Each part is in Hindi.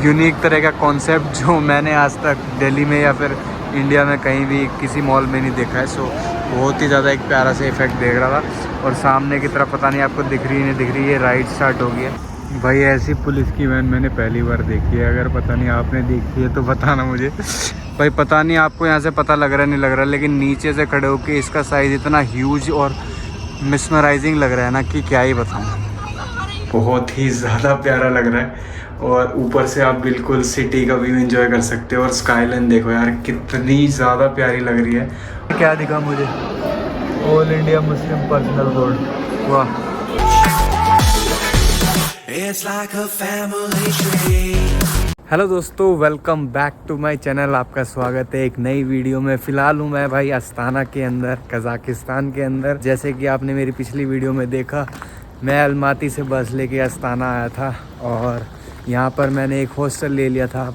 यूनिक तरह का कॉन्सेप्ट जो मैंने आज तक दिल्ली में या फिर इंडिया में कहीं भी किसी मॉल में नहीं देखा है। सो बहुत ही ज़्यादा एक प्यारा सा इफेक्ट देख रहा था। और सामने की तरफ पता नहीं आपको दिख रही है नहीं दिख रही है, राइड स्टार्ट हो गई है। भाई ऐसी पुलिस की वैन मैंने पहली बार देखी है। अगर पता नहीं आपने देखी है तो बताना मुझे। भाई पता नहीं आपको यहाँ से पता लग रहा है नहीं लग रहा, लेकिन नीचे से खड़े होकर इसका साइज़ इतना ह्यूज और मिसमराइजिंग लग रहा है ना कि क्या ही बताऊँ। बहुत ही ज़्यादा प्यारा लग रहा है। और ऊपर से आप बिल्कुल सिटी का व्यू एंजॉय कर सकते हो। और स्काईलाइन देखो यार कितनी ज़्यादा प्यारी लग रही है। क्या दिखा मुझे, all India Muslim personal road. वाह। हेलो दोस्तों, welcome back to my channel. आपका स्वागत है एक नई वीडियो में। फ़िलहाल हूँ मैं भाई अस्ताना के अंदर, कज़ाकिस्तान के अंदर। जैसे कि आपने मेरी पिछली वीडियो में देखा, मैं अलमाती से बस लेके अस्ताना आया था और यहाँ पर मैंने एक हॉस्टल ले लिया था।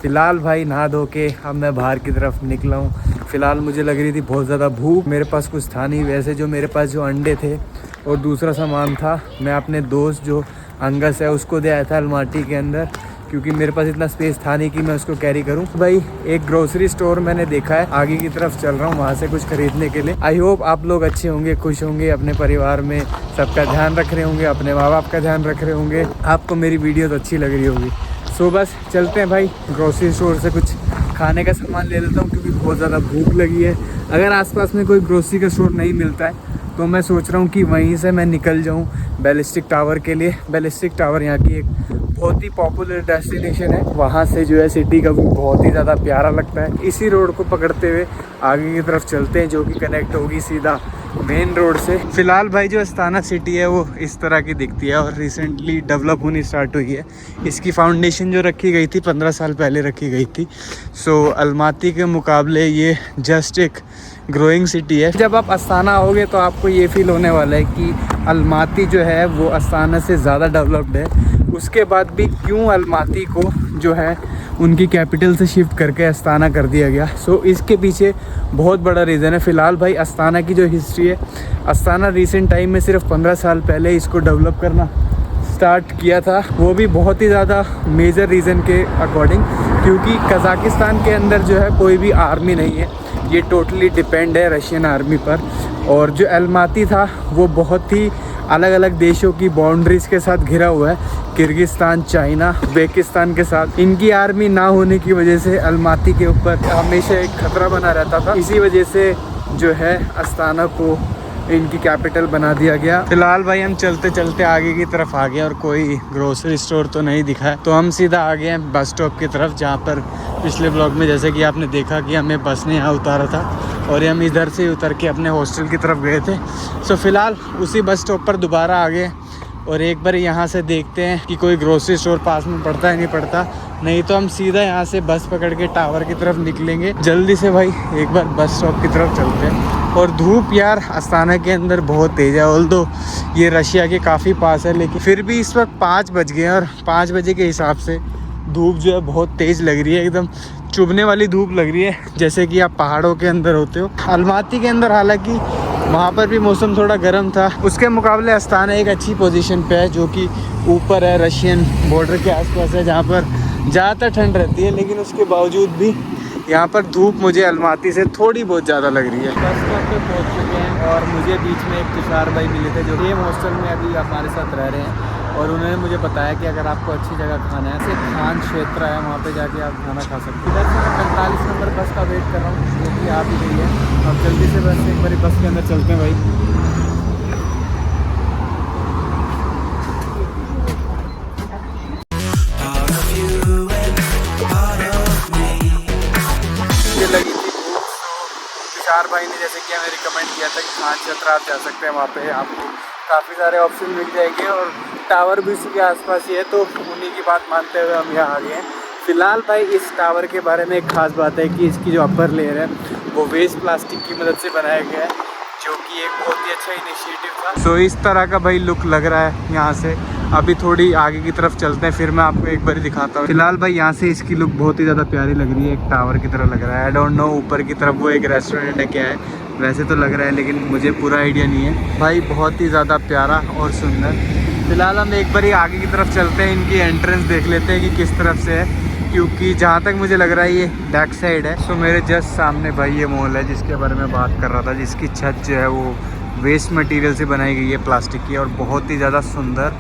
फ़िलहाल भाई नहा धो के अब मैं बाहर की तरफ निकला हूँ। फ़िलहाल मुझे लग रही थी बहुत ज़्यादा भूख, मेरे पास कुछ था नहीं। वैसे जो मेरे पास जो अंडे थे और दूसरा सामान था, मैं अपने दोस्त जो अंगस है उसको दे आया था अलमाटी के अंदर, क्योंकि मेरे पास इतना स्पेस था नहीं कि मैं उसको कैरी करूं। भाई एक ग्रोसरी स्टोर मैंने देखा है, आगे की तरफ चल रहा हूं वहां से कुछ खरीदने के लिए। आई होप आप लोग अच्छे होंगे, खुश होंगे, अपने परिवार में सबका ध्यान रख रहे होंगे, अपने माँ बाप का ध्यान रख रहे होंगे। आपको मेरी वीडियो तो अच्छी लग रही होगी। सो बस चलते हैं भाई, ग्रोसरी स्टोर से कुछ खाने का सामान ले लेता हूँ क्योंकि बहुत ज़्यादा भूख लगी है। अगर आसपास में कोई ग्रोसरी का स्टोर नहीं मिलता है तो मैं सोच रहा हूँ कि वहीं से मैं निकल जाऊँ बैलिस्टिक टावर के लिए। बैलिस्टिक टावर यहाँ की एक बहुत ही पॉपुलर डेस्टिनेशन है। वहाँ से जो है सिटी का व्यू बहुत ही ज़्यादा प्यारा लगता है। इसी रोड को पकड़ते हुए आगे की तरफ चलते हैं, जो कि कनेक्ट होगी सीधा मेन रोड से। फ़िलहाल भाई जो अस्ताना सिटी है वो इस तरह की दिखती है और रिसेंटली डेवलप होनी स्टार्ट हुई है। इसकी फाउंडेशन जो रखी गई थी 15 साल पहले रखी गई थी। सो अलमाती के मुकाबले ये जस्ट एक ग्रोइंग सिटी है। जब आप अस्ताना आओगे तो आपको ये फील होने वाला है कि अलमाती जो है वो अस्ताना से ज़्यादा डेवलप्ड है। उसके बाद भी क्यों अलमाती को जो है उनकी कैपिटल से शिफ्ट करके अस्ताना कर दिया गया। सो इसके पीछे बहुत बड़ा रीज़न है। फ़िलहाल भाई अस्ताना की जो हिस्ट्री है, अस्ताना रिसेंट टाइम में सिर्फ 15 साल पहले इसको डेवलप करना स्टार्ट किया था, वो भी बहुत ही ज़्यादा मेजर रीज़न के अकॉर्डिंग, क्योंकि कज़ाकिस्तान के अंदर जो है कोई भी आर्मी नहीं है। ये टोटली डिपेंड है रशियन आर्मी पर। और जो अलमाती था वो बहुत ही अलग अलग देशों की बाउंड्रीज़ के साथ घिरा हुआ है, किर्गिस्तान, चाइना, उज़्बेकिस्तान के साथ। इनकी आर्मी ना होने की वजह से अलमाती के ऊपर हमेशा एक खतरा बना रहता था। इसी वजह से जो है अस्ताना को इनकी कैपिटल बना दिया गया। फिलहाल भाई हम चलते चलते आगे की तरफ आ गए और कोई ग्रोसरी स्टोर तो नहीं दिखा है, तो हम सीधा आ गए हैं बस स्टॉप की तरफ, जहाँ पर पिछले ब्लॉग में जैसे कि आपने देखा कि हमें बस ने यहाँ उतारा था और हम इधर से उतर के अपने हॉस्टल की तरफ गए थे। सो फिलहाल उसी बस स्टॉप पर दोबारा आ गए और एक बार यहाँ से देखते हैं कि कोई ग्रोसरी स्टोर पास में पड़ता है नहीं पड़ता। नहीं तो हम सीधा यहाँ से बस पकड़ के टावर की तरफ निकलेंगे। जल्दी से भाई एक बार बस स्टॉप की तरफ चलते हैं। और धूप यार अस्ताना के अंदर बहुत तेज़ है। ऑल्दो ये रशिया के काफ़ी पास है, लेकिन फिर भी इस वक्त 5 बज गए हैं और 5 बजे के हिसाब से धूप जो है बहुत तेज़ लग रही है। एकदम चुभने वाली धूप लग रही है, जैसे कि आप पहाड़ों के अंदर होते हो। अलमाती के अंदर हालांकि वहाँ पर भी मौसम थोड़ा गर्म था, उसके मुकाबले अस्ताना एक अच्छी पोजीशन पे है, जो कि ऊपर है, रशियन बॉर्डर के आसपास है, जहाँ पर ज़्यादातर ठंड रहती है। लेकिन उसके बावजूद भी यहाँ पर धूप मुझे अलमाती से थोड़ी बहुत ज़्यादा लग रही है। बस स्टॉप पे पहुँच चुके हैं और मुझे बीच में एक तुषार भाई मिले थे जो सेम हॉस्टल में अभी हमारे साथ रह रहे हैं। और उन्होंने मुझे बताया कि अगर आपको अच्छी जगह खाना है, जैसे खान क्षेत्र है, वहाँ पे जाके आप खाना खा सकते हैं। इधर से मैं 45 नंबर बस का वेट कर रहा हूँ, जो कि आ भी गई है। अब जल्दी से बस एक बार बस के अंदर चलते हैं भाई। मुझे लगी थी तुषार भाई ने जैसे कि हमें रिकमेंड किया था कि खान क्षेत्र आप जा सकते हैं, वहाँ पे आपको काफ़ी सारे ऑप्शन मिल जाएंगे और टावर भी उसी के आसपास ही है। तो उन्हीं की बात मानते हुए हम यहाँ आ गए हैं। फ़िलहाल भाई इस टावर के बारे में एक ख़ास बात है कि इसकी जो अपर लेयर है वो वेस्ट प्लास्टिक की मदद से बनाया गया है, जो कि एक बहुत ही अच्छा इनिशिएटिव था। सो इस तरह का भाई लुक लग रहा है यहाँ से। अभी थोड़ी आगे की तरफ चलते हैं, फिर मैं आपको एक बार दिखाता हूँ। फिलहाल भाई यहाँ से इसकी लुक बहुत ही ज़्यादा प्यारी लग रही है, एक टावर की तरह लग रहा है। आई डोंट नो ऊपर की तरफ वो एक रेस्टोरेंट है क्या है, वैसे तो लग रहा है, लेकिन मुझे पूरा आइडिया नहीं है भाई। बहुत ही ज़्यादा प्यारा और सुंदर। फिलहाल हम एक बार ही आगे की तरफ चलते हैं, इनकी एंट्रेंस देख लेते हैं कि किस तरफ से है, क्योंकि जहाँ तक मुझे लग रहा है ये बैक साइड है। सो मेरे जस्ट सामने भाई ये मॉल है जिसके बारे में बात कर रहा था, जिसकी छत जो है वो वेस्ट मटेरियल से बनाई गई है, प्लास्टिक की, और बहुत ही ज़्यादा सुंदर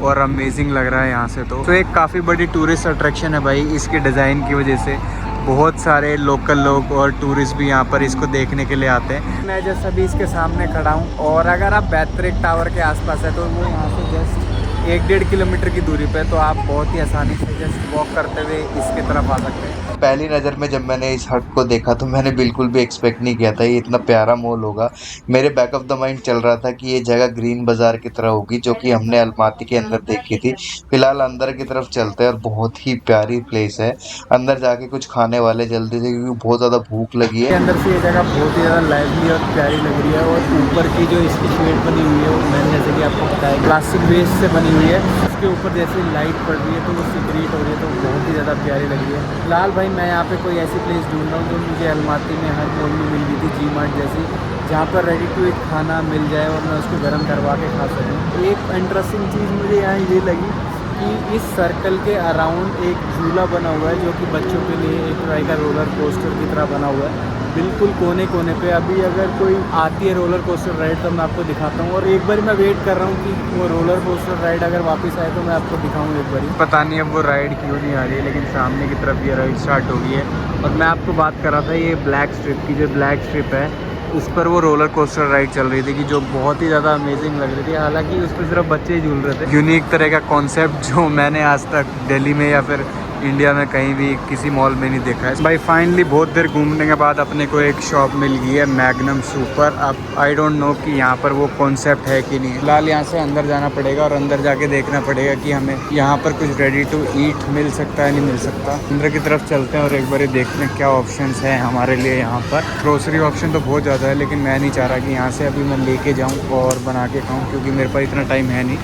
और अमेजिंग लग रहा है यहाँ से। तो एक काफ़ी बड़ी टूरिस्ट अट्रैक्शन है भाई इसके डिज़ाइन की वजह से। बहुत सारे लोकल लोग और टूरिस्ट भी यहाँ पर इसको देखने के लिए आते हैं। मैं जस्ट अभी इसके सामने खड़ा हूँ, और अगर आप बैतरेक टावर के आसपास है तो वो यहाँ से जस्ट 1-1.5 किलोमीटर की दूरी पे, तो आप बहुत ही आसानी से जस्ट वॉक करते हुए इसके तरफ आ सकते हैं। पहली नज़र में जब मैंने इस हट को देखा तो मैंने बिल्कुल भी एक्सपेक्ट नहीं किया था ये इतना प्यारा मॉल होगा। मेरे बैक ऑफ द माइंड चल रहा था कि ये जगह ग्रीन बाजार की तरह होगी जो कि हमने अलमाती के अंदर देखी थी। फिलहाल अंदर की तरफ चलते हैं, और बहुत ही प्यारी प्लेस है। अंदर जाके कुछ खाने वाले जल्दी से, क्योंकि बहुत ज़्यादा भूख लगी है। अंदर से ये जगह बहुत ही ज़्यादा लाइवली और प्यारी लग रही है, और ऊपर की जो इसकी शेड बनी हुई है वो मैंने जैसे कि आपको बताया प्लास्टिक वेस्ट से बनी हुई है। उसके ऊपर जैसे लाइट पड़ रही है तो वो सिक्रीट हो रही है, तो बहुत ही ज़्यादा प्यारी लग रही है। फिलहाल भाई मैं यहाँ पे कोई ऐसी प्लेस ढूंढ रहा हूँ जो मुझे अलमाती में हर मॉल में मिल गई थी, जी मार्ट जैसी, जहाँ पर रेडी टू ईट खाना मिल जाए और मैं उसको गर्म करवा के खा सकूँ। एक इंटरेस्टिंग चीज़ मुझे यहाँ ये लगी कि इस सर्कल के अराउंड एक झूला बना हुआ है जो कि बच्चों के लिए एक तरह का रोलर कोस्टर की तरह बना हुआ है, बिल्कुल कोने कोने पे। अभी अगर कोई आती है रोलर कोस्टर राइड तो मैं आपको दिखाता हूँ, और एक बार मैं वेट कर रहा हूँ कि वो रोलर कोस्टर राइड अगर वापस आए तो मैं आपको दिखाऊँ एक बार। पता नहीं अब वो राइड क्यों नहीं आ रही है, लेकिन सामने की तरफ ये राइड स्टार्ट हो गई है। और मैं आपको बात कर रहा था ये ब्लैक स्ट्रिप की, जो ब्लैक स्ट्रिप है उस पर वो रोलर कोस्टर राइड चल रही थी कि जो बहुत ही ज़्यादा अमेजिंग लग रही थी। हालांकि उस पर सिर्फ बच्चे ही झूल रहे थे। यूनिक तरह का कॉन्सेप्ट जो मैंने आज तक दिल्ली में या फिर इंडिया में कहीं भी किसी मॉल में नहीं देखा है भाई। फाइनली बहुत देर घूमने के बाद अपने को एक शॉप मिल गई है, मैग्नम सुपर। अब आई डोंट नो कि यहाँ पर वो कॉन्सेप्ट है कि नहीं। फिलहाल यहाँ से अंदर जाना पड़ेगा, और अंदर जाके देखना पड़ेगा कि हमें यहाँ पर कुछ रेडी टू ईट मिल सकता है नहीं मिल सकता। अंदर की तरफ चलते हैं और एक बार देखते हैं क्या ऑप्शंस हैं हमारे लिए यहाँ पर। ग्रोसरी ऑप्शन तो बहुत ज़्यादा है, लेकिन मैं नहीं चाह रहा कि यहाँ से अभी मैं लेके जाऊँ और बना के खाऊँ, क्योंकि मेरे पास इतना टाइम है नहीं।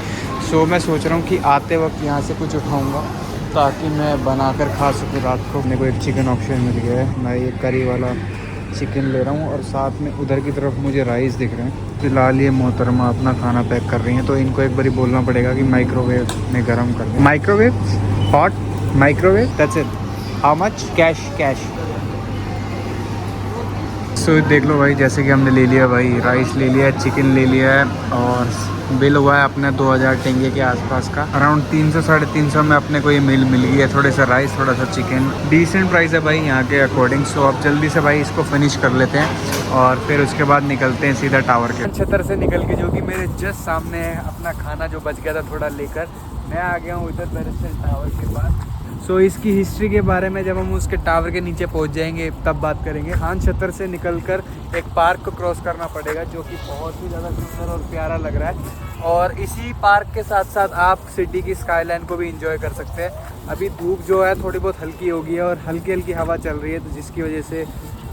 सो मैं सोच रहा हूँ कि आते वक्त यहाँ से कुछ उठाऊँगा ताकि मैं बनाकर खा सकूँ रात को। मेरे को एक चिकन ऑप्शन मिल गया है, मैं ये करी वाला चिकन ले रहा हूँ, और साथ में उधर की तरफ मुझे राइस दिख रहे हैं। फिलहाल ये मोहतरमा अपना खाना पैक कर रही हैं, तो इनको एक बारी बोलना पड़ेगा कि माइक्रोवेव में गर्म कर दें। Microwave hot microwave, that's it. How much? Cash. So देख लो भाई, जैसे कि हमने ले लिया भाई, राइस ले लिया है, चिकन ले लिया है, और बिल हुआ है अपने 2000 टेंगे के आसपास का। अराउंड 300-350 में अपने को ये मील मिल गई है। थोड़े सा राइस, थोड़ा सा चिकन, डिसेंट प्राइस है भाई यहाँ के अकॉर्डिंग। सो अब जल्दी से भाई इसको फिनिश कर लेते हैं, और फिर उसके बाद निकलते हैं सीधा टावर के छतर से निकल के, जो कि मेरे जस्ट सामने है। अपना खाना जो बच गया था थोड़ा लेकर मैं आ गया हूँ इधर बैरिस्टर टावर के पास। सो इसकी हिस्ट्री के बारे में जब हम उसके टावर के नीचे पहुंच जाएंगे तब बात करेंगे। खान छतर से निकलकर एक पार्क को क्रॉस करना पड़ेगा, जो कि बहुत ही ज़्यादा सुंदर और प्यारा लग रहा है। और इसी पार्क के साथ साथ आप सिटी की स्काईलाइन को भी एंजॉय कर सकते हैं। अभी धूप जो है थोड़ी बहुत हल्की हो गई है, और हल्की हल्की हवा चल रही है, तो जिसकी वजह से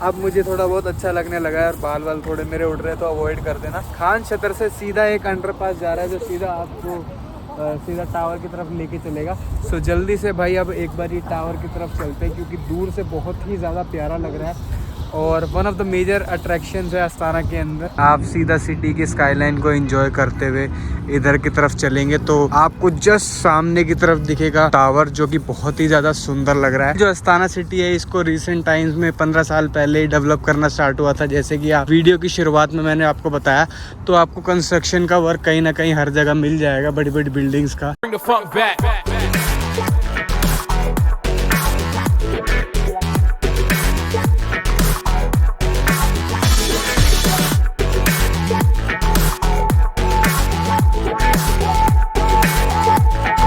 अब मुझे थोड़ा बहुत अच्छा लगने लगा है। और बाल थोड़े मेरे उड़ रहे हैं, तो अवॉइड कर देना। खान छतर से सीधा एक अंडरपास जा रहा है, जो सीधा आपको सीधा टावर की तरफ लेके चलेगा। सो जल्दी से भाई अब एक बार ये टावर की तरफ चलते हैं, क्योंकि दूर से बहुत ही ज़्यादा प्यारा लग रहा है, और one of the major attractions है अस्ताना के अंदर। आप सीधा सिटी की स्काईलाइन को एंजॉय करते हुए इधर की तरफ चलेंगे तो आपको जस्ट सामने की तरफ दिखेगा टावर, जो कि बहुत ही ज़्यादा सुंदर लग रहा है। जो अस्ताना सिटी है, इसको रिसेंट टाइम्स में 15 साल पहले ही डेवलप करना स्टार्ट हुआ था। जैसे कि आप वीडियो की शुरुआत में मैंने आपको बताया, तो आपको कंस्ट्रक्शन का वर्क कहीं ना कहीं हर जगह मिल जाएगा, बड़ी बड़ी बिल्डिंग्स का।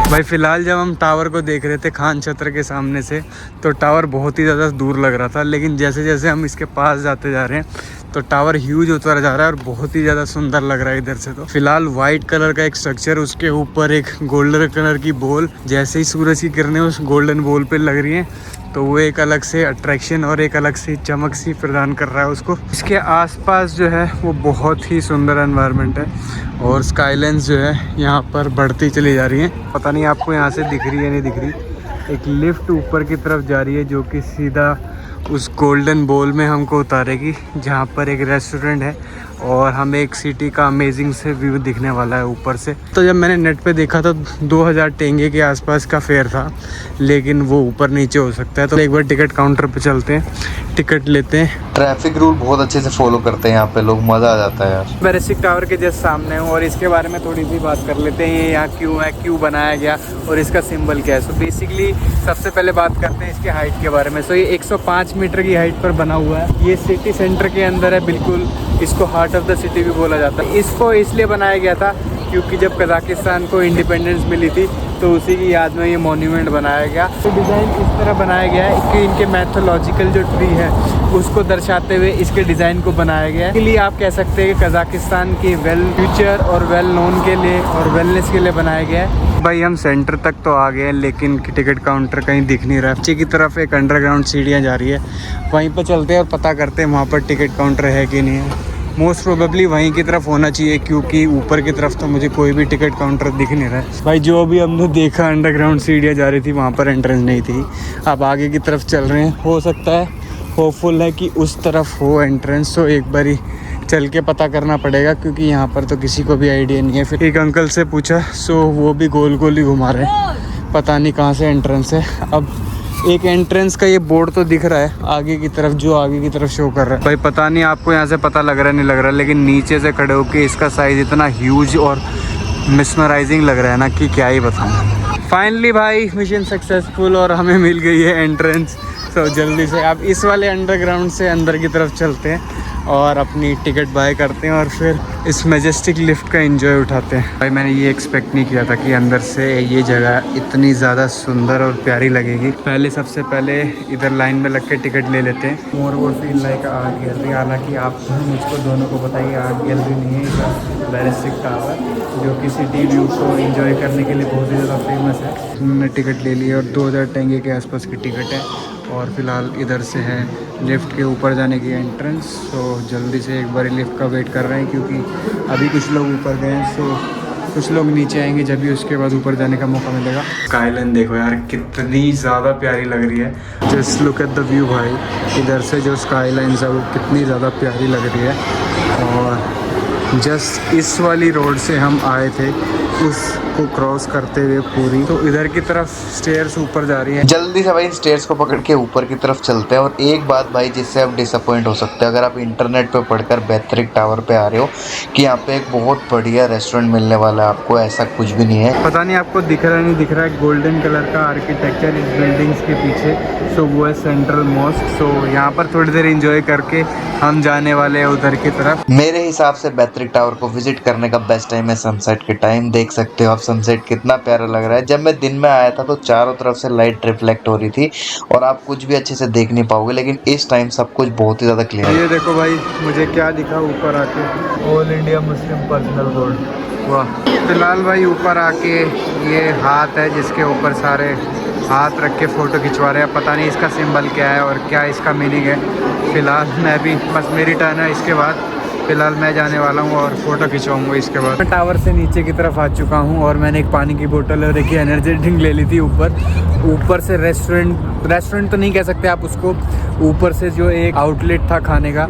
भाई फ़िलहाल जब हम टावर को देख रहे थे खान छत्र के सामने से, तो टावर बहुत ही ज़्यादा दूर लग रहा था, लेकिन जैसे जैसे हम इसके पास जाते जा रहे हैं तो टावर ह्यूज होता जा रहा है और बहुत ही ज़्यादा सुंदर लग रहा है इधर से। तो फिलहाल वाइट कलर का एक स्ट्रक्चर, उसके ऊपर एक गोल्डन कलर की बॉल, जैसे ही सूरज की किरणें उस गोल्डन बॉल पे लग रही हैं तो वो एक अलग से अट्रैक्शन और एक अलग सी चमक सी प्रदान कर रहा है उसको। इसके आसपास जो है वो बहुत ही सुंदर एनवायरनमेंट है, और स्काईलाइंस जो है यहाँ पर बढ़ती चली जा रही हैं। पता नहीं आपको यहाँ से दिख रही है नहीं दिख रही। एक लिफ्ट ऊपर की तरफ जा रही है जो कि सीधा उस गोल्डन बोल में हमको उतारेगी जहाँ पर एक रेस्टोरेंट है और हमें एक सिटी का अमेजिंग से व्यू दिखने वाला है ऊपर से। तो जब मैंने नेट पे देखा तो 2000 टेंगे के आसपास का फेयर था, लेकिन वो ऊपर नीचे हो सकता है। तो एक बार टिकट काउंटर पे चलते हैं, टिकट लेते हैं। ट्रैफिक रूल बहुत अच्छे से फॉलो करते हैं यहाँ पे लोग, मज़ा आ जाता है यार। बेरेस्टिक टावर के जस्ट सामने हूँ और इसके बारे में थोड़ी सी बात कर लेते हैं। ये यहाँ क्यों है, क्यों बनाया गया और इसका सिंबल क्या है। सो बेसिकली सबसे पहले बात करते हैं इसके हाइट के बारे में। सो ये 105 मीटर की हाइट पर बना हुआ है। ये सिटी सेंटर के अंदर है बिल्कुल। इसको हार्ट ऑफ द सिटी भी बोला जाता है। इसको इसलिए बनाया गया था क्योंकि जब कजाकिस्तान को इंडिपेंडेंस मिली थी तो उसी की याद में ये मॉन्यूमेंट बनाया गया। तो डिज़ाइन इस तरह बनाया गया है कि इनके मैथोलॉजिकल जो ट्री है उसको दर्शाते हुए इसके डिज़ाइन को बनाया गया है। इसलिए आप कह सकते हैं कि कजाकिस्तान के वेल फ्यूचर और वेल नोन के लिए और वेलनेस के लिए बनाया गया है। भाई हम सेंटर तक तो आ गए हैं लेकिन टिकट काउंटर कहीं दिख नहीं रहा। नीचे की तरफ एक अंडरग्राउंड सीढ़ियाँ जा रही है, वहीं पर चलते हैं और पता करते हैं वहाँ पर टिकट काउंटर है कि नहीं है। मोस्ट प्रोबेबली वहीं की तरफ होना चाहिए क्योंकि ऊपर की तरफ तो मुझे कोई भी टिकट काउंटर दिख नहीं रहा है। भाई जो अभी हमने देखा अंडरग्राउंड सीढ़ियाँ जा रही थी वहाँ पर एंट्रेंस नहीं थी। अब आगे की तरफ चल रहे हैं, हो सकता है, होपफुल है कि उस तरफ हो एंट्रेंस। तो एक बारी चल के पता करना पड़ेगा क्योंकि यहाँ पर तो किसी को भी आइडिया नहीं है। फिर एक अंकल से पूछा, सो वो भी गोल गोल ही घुमा रहे हैं, पता नहीं कहाँ से एंट्रेंस है। अब एक एंट्रेंस का ये बोर्ड तो दिख रहा है आगे की तरफ, जो आगे की तरफ शो कर रहा है। भाई पता नहीं आपको यहाँ से पता लग रहा है नहीं लग रहा है, लेकिन नीचे से खड़े होके इसका साइज़ इतना ह्यूज और मिसमराइजिंग लग रहा है ना कि क्या ही बताऊँ। फाइनली भाई मिशन सक्सेसफुल और हमें मिल गई है एंट्रेंस। तो जल्दी से आप इस वाले अंडरग्राउंड से अंदर की तरफ चलते हैं और अपनी टिकट बाय करते हैं और फिर इस मैजेस्टिक लिफ्ट का एंजॉय उठाते हैं। भाई मैंने ये एक्सपेक्ट नहीं किया था कि अंदर से ये जगह इतनी ज़्यादा सुंदर और प्यारी लगेगी। पहले सबसे पहले इधर लाइन में लग के टिकट ले लेते हैं। More would feel like art gallery. हालांकि आप मुझको दोनों को बताइए आर्ट गैलरी नहीं है, बेरेस्टिक टावर जो कि सिटी व्यू को एंजॉय करने के लिए बहुत ही ज़्यादा फेमस है। हमने टिकट ले ली और 2000 टेंगे के आसपास की टिकट है और फिलहाल इधर से है लिफ्ट के ऊपर जाने की एंट्रेंस। तो जल्दी से एक बार लिफ्ट का वेट कर रहे हैं क्योंकि अभी कुछ लोग ऊपर गए हैं, सो कुछ लोग नीचे आएंगे जब भी उसके बाद ऊपर जाने का मौका मिलेगा। स्काईलाइन देखो यार कितनी ज़्यादा प्यारी लग रही है। Just look at the view भाई, इधर से जो स्काईलाइन है वो कितनी ज़्यादा प्यारी लग रही है। और जस्ट इस वाली रोड से हम आए थे, उसको क्रॉस करते हुए पूरी तो इधर की तरफ स्टेयर्स ऊपर जा रही हैं। जल्दी से भाई इन स्टेयर्स को पकड़ के ऊपर की तरफ चलते हैं। और एक बात भाई जिससे आप डिसअपॉइंट हो सकते हैं अगर आप इंटरनेट पे पढ़कर बेरेस्टिक टावर पे आ रहे हो कि यहाँ पे एक बहुत बढ़िया रेस्टोरेंट मिलने वाला है आपको, ऐसा कुछ भी नहीं है। पता नहीं आपको दिख रहा है नहीं दिख रहा है, गोल्डन कलर का आर्किटेक्चर इस बिल्डिंग्स के पीछे। सो वो है सेंट्रल मॉस्क। सो यहाँ पर थोड़ी देर इंजॉय करके हम जाने वाले हैं उधर की तरफ। मेरे हिसाब से बेरेस्टिक टावर को विजिट करने का बेस्ट टाइम है सनसेट के टाइम। देख सकते हो आप सनसेट कितना प्यारा लग रहा है। जब मैं दिन में आया था तो चारों तरफ से लाइट रिफ्लेक्ट हो रही थी और आप कुछ भी अच्छे से देख नहीं पाओगे, लेकिन इस टाइम सब कुछ बहुत ही ज़्यादा क्लियर है। ये देखो भाई मुझे क्या दिखा ऊपर आके, all India Muslim personal board. वाह। फिलहाल भाई ऊपर आके ये हाथ है जिसके ऊपर सारे हाथ रख के फ़ोटो खिंचवा रहे हैं। पता नहीं इसका सिंबल क्या है और क्या इसका मीनिंग है। फ़िलहाल मैं भी बस मेरी टर्न है, इसके बाद फ़िलहाल मैं जाने वाला हूँ और फ़ोटो खिंचवाऊँगा इसके बाद। मैं टावर से नीचे की तरफ आ चुका हूँ और मैंने एक पानी की बोतल और एक एनर्जी ड्रिंक ले ली थी। ऊपर से रेस्टोरेंट तो नहीं कह सकते आप उसको, ऊपर से जो एक आउटलेट था खाने का,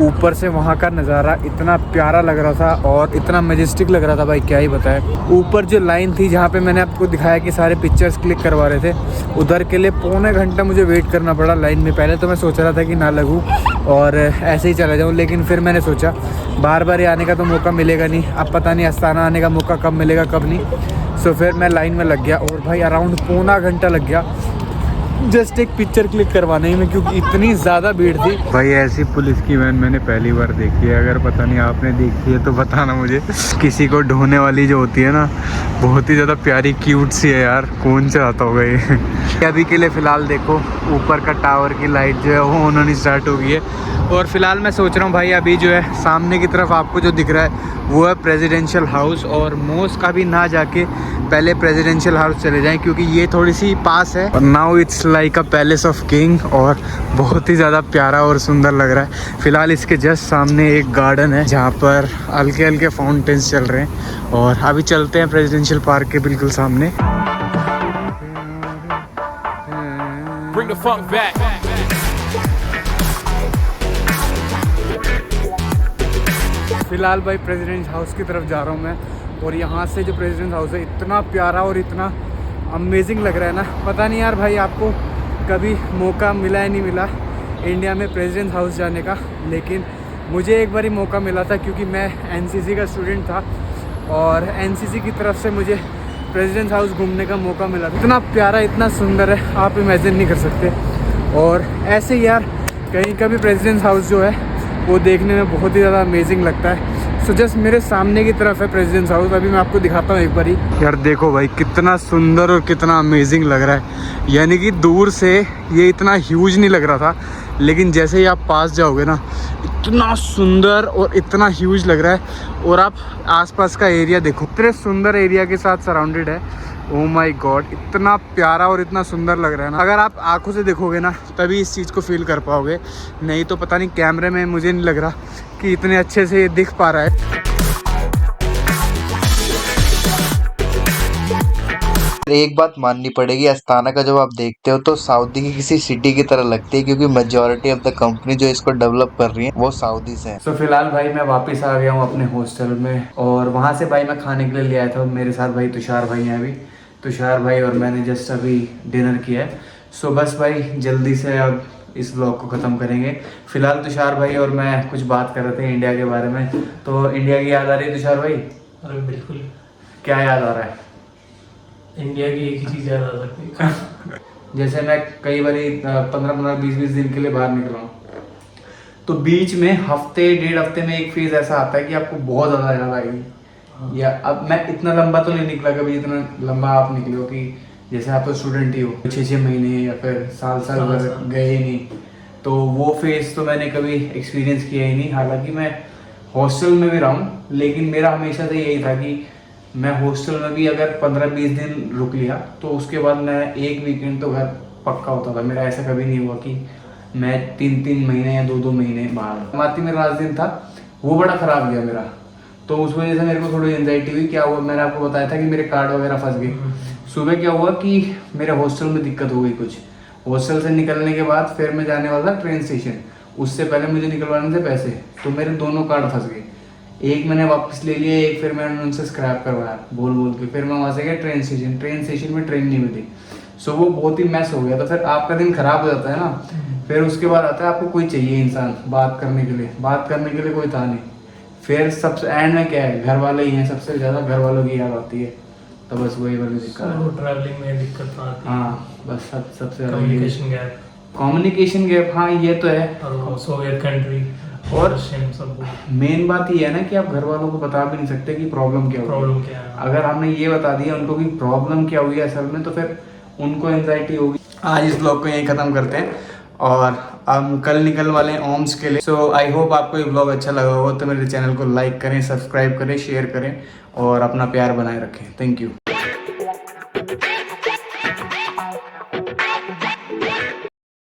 ऊपर से वहाँ का नज़ारा इतना प्यारा लग रहा था और इतना मैजेस्टिक लग रहा था भाई क्या ही बताएं। ऊपर जो लाइन थी जहाँ पे मैंने आपको दिखाया कि सारे पिक्चर्स क्लिक करवा रहे थे, उधर के लिए पौने घंटा मुझे वेट करना पड़ा लाइन में। पहले तो मैं सोच रहा था कि ना लगूँ और ऐसे ही चला जाऊँ, लेकिन फिर मैंने सोचा बार बार आने का तो मौका मिलेगा नहीं, अब पता नहीं अस्ताना आने का मौका कब मिलेगा कब नहीं। सो फिर मैं लाइन में लग गया और भाई अराउंड पौना घंटा लग गया जस्ट एक पिक्चर क्लिक करवाने में क्योंकि इतनी ज़्यादा भीड़ थी। भाई ऐसी पुलिस की वैन मैंने पहली बार देखी है। अगर पता नहीं आपने देखी है तो बताना मुझे। किसी को ढोने वाली जो होती है ना, बहुत ही ज़्यादा प्यारी क्यूट सी है यार, कौन चाहता होगा ये। अभी के लिए फ़िलहाल देखो ऊपर का टावर की लाइट जो है वो उन्होंने स्टार्ट हो गई है और फिलहाल मैं सोच रहा हूँ भाई अभी जो है सामने की तरफ आपको जो दिख रहा है वो है प्रेसिडेंशियल हाउस और मॉस्क अभी ना जाके पहले प्रेसिडेंशियल हाउस चले जाएं क्योंकि ये थोड़ी सी पास है। और now it's like a palace of king और बहुत ही ज़्यादा प्यारा और सुंदर लग रहा है। फिलहाल इसके जस्ट सामने एक गार्डन है जहाँ पर हल्के हल्के फाउंटेन्स चल रहे हैं और अभी चलते हैं प्रेसिडेंशियल पार्क के बिल्कुल सामने। Bring the funk back. फ़िलहाल भाई प्रेसिडेंट हाउस की तरफ जा रहा हूँ मैं, और यहाँ से जो प्रेसिडेंट हाउस है इतना प्यारा और इतना अमेजिंग लग रहा है ना। पता नहीं यार भाई आपको कभी मौका मिला है नहीं मिला इंडिया में प्रेसिडेंट हाउस जाने का, लेकिन मुझे एक बार ही मौका मिला था क्योंकि मैं एनसीसी का स्टूडेंट था और एनसीसी की तरफ से मुझे प्रेसिडेंट हाउस घूमने का मौका मिला था। इतना प्यारा इतना सुंदर है आप इमेजिन नहीं कर सकते। और ऐसे ही यार कहीं का भी प्रेसिडेंट हाउस जो है वो देखने में बहुत ही ज़्यादा अमेजिंग लगता है। सो जस्ट मेरे सामने की तरफ है प्रेसिडेंट हाउस, अभी मैं आपको दिखाता हूँ एक बार ही। यार देखो भाई कितना सुंदर और कितना अमेजिंग लग रहा है, यानी कि दूर से ये इतना ह्यूज नहीं लग रहा था, लेकिन जैसे ही आप पास जाओगे ना इतना सुंदर और इतना ह्यूज लग रहा है। और आप आसपास का एरिया देखो, इतने सुंदर एरिया के साथ सराउंडेड है। ओह माय गॉड, इतना प्यारा और इतना सुंदर लग रहा है ना। अगर आप आंखों से देखोगे ना तभी इस चीज़ को फील कर पाओगे, नहीं तो पता नहीं कैमरे में मुझे नहीं लग रहा कि इतने अच्छे से ये दिख पा रहा है। एक बात माननी पड़ेगी, अस्ताना का जब आप देखते हो तो सऊदी की किसी सिटी की तरह लगती है, क्योंकि मेजोरिटी ऑफ द कंपनी जो इसको डेवलप कर रही है वो सऊदी से है। तो फिलहाल भाई मैं वापस आ गया हूँ अपने हॉस्टल में, और वहाँ से भाई मैं खाने के लिए ले आया था। मेरे साथ भाई तुषार भाई हैं, अभी तुषार भाई और मैंने जस्ट अभी डिनर किया है। सो बस भाई जल्दी से अब इस व्लॉग को ख़त्म करेंगे। फिलहाल तुषार भाई और मैं कुछ बात कर रहे थे इंडिया के बारे में, तो इंडिया की याद आ रही है तुषार भाई? अरे बिल्कुल। क्या याद आ रहा है? इंडिया की एक ही चीज़ याद आ सकती है। जैसे मैं कई बार 15-20 दिन के लिए बाहर निकला हूँ, तो बीच में हफ्ते डेढ़ हफ्ते में एक फेज ऐसा आता है कि आपको बहुत ज़्यादा याद आएगी। या अब मैं इतना लंबा तो नहीं निकला कभी जितना लंबा आप निकले हो, कि जैसे आप तो स्टूडेंट ही हो, 6-6 महीने या फिर साल गए ही नहीं, तो वो फेज तो मैंने कभी एक्सपीरियंस किया ही नहीं। हालांकि मैं हॉस्टल में भी रहा हूँ, लेकिन मेरा हमेशा से यही था कि मैं हॉस्टल में भी अगर 15-20 दिन रुक लिया तो उसके बाद मैं एक वीकेंड तो घर पक्का होता था। मेरा ऐसा कभी नहीं हुआ कि मैं 3-3 महीने या 2-2 महीने बाहर। माती में लास्ट दिन था वो बड़ा ख़राब गया मेरा, तो उस वजह से मेरे को थोड़ी एंजाइटी हुई। क्या हुआ, मैंने आपको बताया था कि मेरे कार्ड वगैरह फंस गए। सुबह क्या हुआ कि मेरे हॉस्टल में दिक्कत हो गई कुछ। हॉस्टल से निकलने के बाद फिर मैं जाने वाला ट्रेन स्टेशन, उससे पहले मुझे निकलवाने थे पैसे, तो मेरे दोनों कार्ड फंस गए। एक मैंने वापस ले लिया, एक फिर मैंने उनसे स्क्रैप करवाया बोल बोल के। फिर मैं वहाँ से गया ट्रेन स्टेशन में ट्रेन नहीं मिली। सो वो बहुत ही मैस हो गया। तो फिर आपका दिन खराब हो जाता है ना। फिर उसके बाद आता है आपको कोई चाहिए इंसान बात करने के लिए कोई था नहीं। फिर सबसे एंड में क्या है, घर वाले ही हैं, सबसे ज़्यादा घर वालों की याद आती है। तो बस वही वाली दिक्कत, ट्रैवलिंग में दिक्कत आती है। हाँ बस सबसे कम्युनिकेशन गैप, हाँ ये तो है। और वो सोवियत कंट्री और सब मेन बात ये है ना कि आप घर वालों को बता भी नहीं सकते कि प्रॉब्लम क्या है। अगर हमने ये बता दिया उनको कि प्रॉब्लम क्या हुई है असल में, तो फिर उनको एंजाइटी होगी। आज इस ब्लॉग को यहीं ख़त्म करते हैं और हम कल निकल वाले हैं ओम्स के लिए। सो आई होप आपको ये ब्लॉग अच्छा लगा होगा, तो मेरे चैनल को लाइक करें, सब्सक्राइब करें, शेयर करें और अपना प्यार बनाए रखें। Thank you.